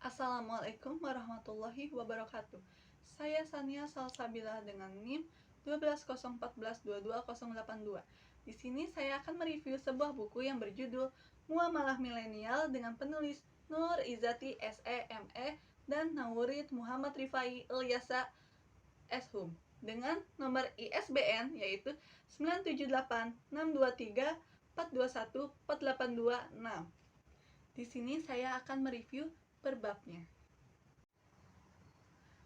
Assalamualaikum warahmatullahi wabarakatuh. Saya Sania Salsabila dengan NIM 1201422082. Di sini saya akan mereview sebuah buku yang berjudul Muamalah Milenial dengan penulis Nur Izzati SEME dan Naurid Muhammad Rifai Ilyasa Shum dengan nomor ISBN yaitu 9786234214826. Di sini saya akan mereview per babnya.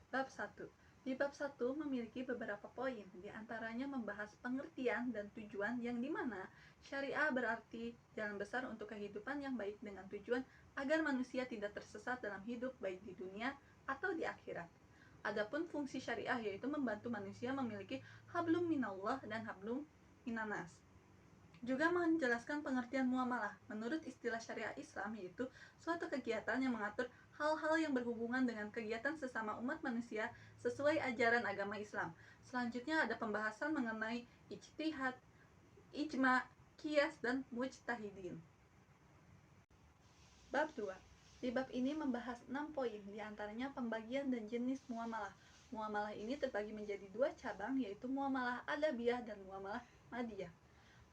Bab 1. Di bab 1 memiliki beberapa poin, di antaranya membahas pengertian dan tujuan yang dimana syariah berarti jalan besar untuk kehidupan yang baik dengan tujuan agar manusia tidak tersesat dalam hidup baik di dunia atau di akhirat. Adapun fungsi syariah yaitu membantu manusia memiliki hablum minallah dan hablum minanas. Juga menjelaskan pengertian muamalah. Menurut istilah syariah Islam yaitu suatu kegiatan yang mengatur hal-hal yang berhubungan dengan kegiatan sesama umat manusia sesuai ajaran agama Islam. Selanjutnya ada pembahasan mengenai ijtihad, ijma, qiyas, dan mujtahidin. Bab 2. Di bab ini membahas 6 poin, diantaranya pembagian dan jenis muamalah. Muamalah ini terbagi menjadi 2 cabang, yaitu muamalah adabiyah dan muamalah madiyah.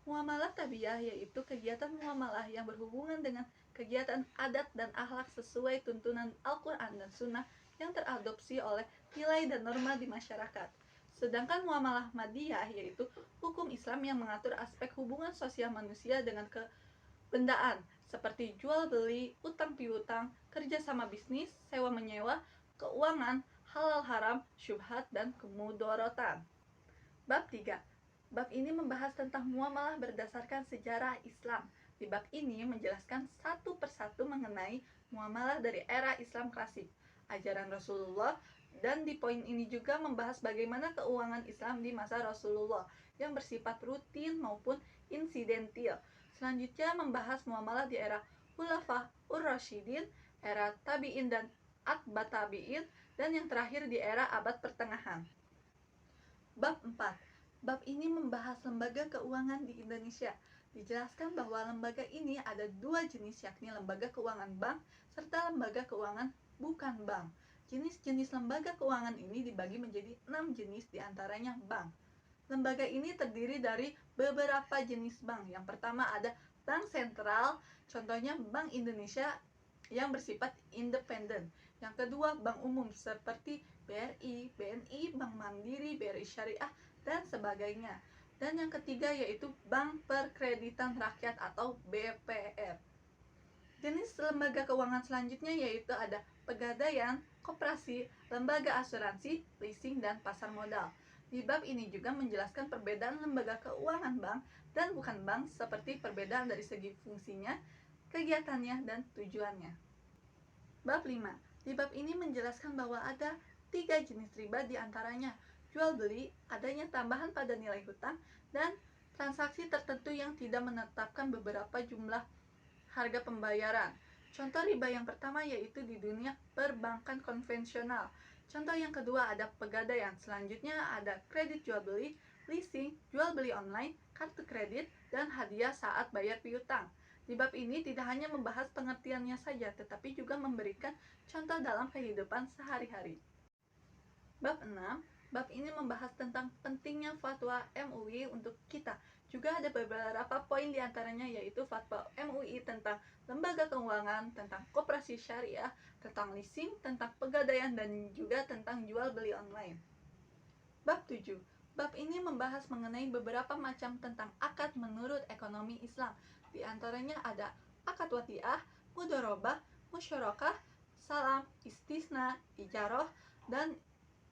Muamalah tabiah yaitu kegiatan muamalah yang berhubungan dengan kegiatan adat dan akhlak sesuai tuntunan Al-Quran dan Sunnah yang teradopsi oleh nilai dan norma di masyarakat. Sedangkan muamalah madiyah yaitu hukum Islam yang mengatur aspek hubungan sosial manusia dengan kebendaan seperti jual beli, utang piutang, kerjasama bisnis, sewa menyewa, keuangan, halal haram, syubhat, dan kemudorotan. Bab 3. Bab ini membahas tentang muamalah berdasarkan sejarah Islam. Di bab ini menjelaskan satu persatu mengenai muamalah dari era Islam klasik, ajaran Rasulullah, dan di poin ini juga membahas bagaimana keuangan Islam di masa Rasulullah yang bersifat rutin maupun insidentil. Selanjutnya membahas muamalah di era Khulafa ur-Rasyidin, era Tabi'in dan Atba Tabi'in, dan yang terakhir di era abad pertengahan. Bab 4. Bab ini membahas lembaga keuangan di Indonesia. Dijelaskan bahwa lembaga ini ada 2 jenis, yakni lembaga keuangan bank serta lembaga keuangan bukan bank. Jenis-jenis lembaga keuangan ini dibagi menjadi 6 jenis, diantaranya bank. Lembaga ini terdiri dari beberapa jenis bank. Yang pertama ada bank sentral, contohnya Bank Indonesia yang bersifat independen. Yang kedua bank umum seperti BRI, BNI, Bank Mandiri, BRI Syariah, dan sebagainya. Dan yang ketiga yaitu Bank Perkreditan Rakyat atau BPR. Jenis lembaga keuangan selanjutnya yaitu ada pegadaian, koperasi, lembaga asuransi, leasing, dan pasar modal. Di bab ini juga menjelaskan perbedaan lembaga keuangan bank dan bukan bank seperti perbedaan dari segi fungsinya, kegiatannya, dan tujuannya. Bab 5. Di bab ini menjelaskan bahwa ada 3 jenis riba, diantaranya jual beli, adanya tambahan pada nilai hutang, dan transaksi tertentu yang tidak menetapkan beberapa jumlah harga pembayaran. Contoh riba yang pertama yaitu di dunia perbankan konvensional. Contoh yang kedua ada pegadaian. Selanjutnya ada kredit jual beli, leasing, jual beli online, kartu kredit, dan hadiah saat bayar piutang. Di bab ini tidak hanya membahas pengertiannya saja, tetapi juga memberikan contoh dalam kehidupan sehari-hari. Bab 6. Bab ini membahas tentang pentingnya fatwa MUI untuk kita. Juga ada beberapa poin diantaranya yaitu fatwa MUI tentang lembaga keuangan, tentang koperasi syariah, tentang leasing, tentang pegadaian, dan juga tentang jual beli online. Bab 7. Bab ini membahas mengenai beberapa macam tentang akad menurut ekonomi Islam. Di antaranya ada akad watiah, mudharabah, musyarakah, salam, istisna, ijaroh, dan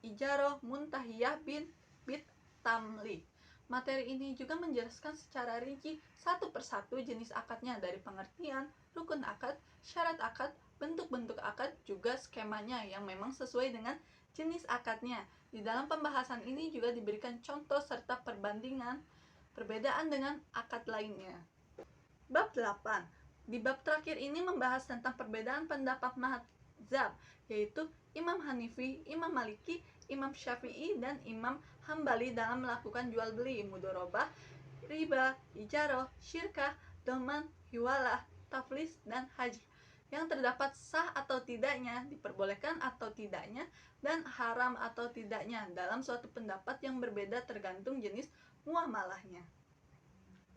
ijaroh muntahiyah bin bit tamlik. Materi ini juga menjelaskan secara rinci satu persatu jenis akadnya dari pengertian, rukun akad, syarat akad, bentuk-bentuk akad, juga skemanya yang memang sesuai dengan jenis akadnya. Di dalam pembahasan ini juga diberikan contoh serta perbandingan perbedaan dengan akad lainnya. Bab 8. Di bab terakhir ini membahas tentang perbedaan pendapat mazhab, yaitu Imam Hanifi, Imam Maliki, Imam Syafi'i, dan Imam Hambali dalam melakukan jual beli, mudharabah, riba, ijaroh, syirkah, doman, hiwalah, taflis, dan haji. yang terdapat sah atau tidaknya, diperbolehkan atau tidaknya, dan haram atau tidaknya dalam suatu pendapat yang berbeda tergantung jenis muamalahnya.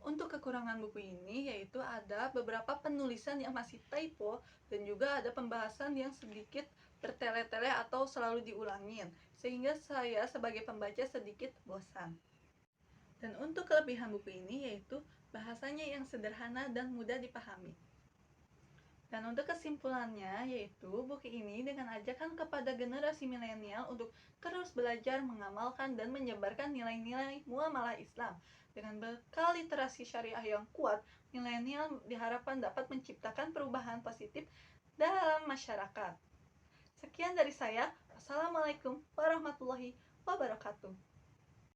Untuk kekurangan buku ini yaitu ada beberapa penulisan yang masih typo dan juga ada pembahasan yang sedikit bertele-tele atau selalu diulangin, sehingga saya sebagai pembaca sedikit bosan. Dan untuk kelebihan buku ini yaitu bahasanya yang sederhana dan mudah dipahami. Dan untuk kesimpulannya yaitu buku ini dengan ajakan kepada generasi milenial untuk terus belajar, mengamalkan, dan menyebarkan nilai-nilai muamalah Islam. Dengan bekal literasi syariah yang kuat, milenial diharapkan dapat menciptakan perubahan positif dalam masyarakat. Sekian dari saya. Wassalamualaikum warahmatullahi wabarakatuh.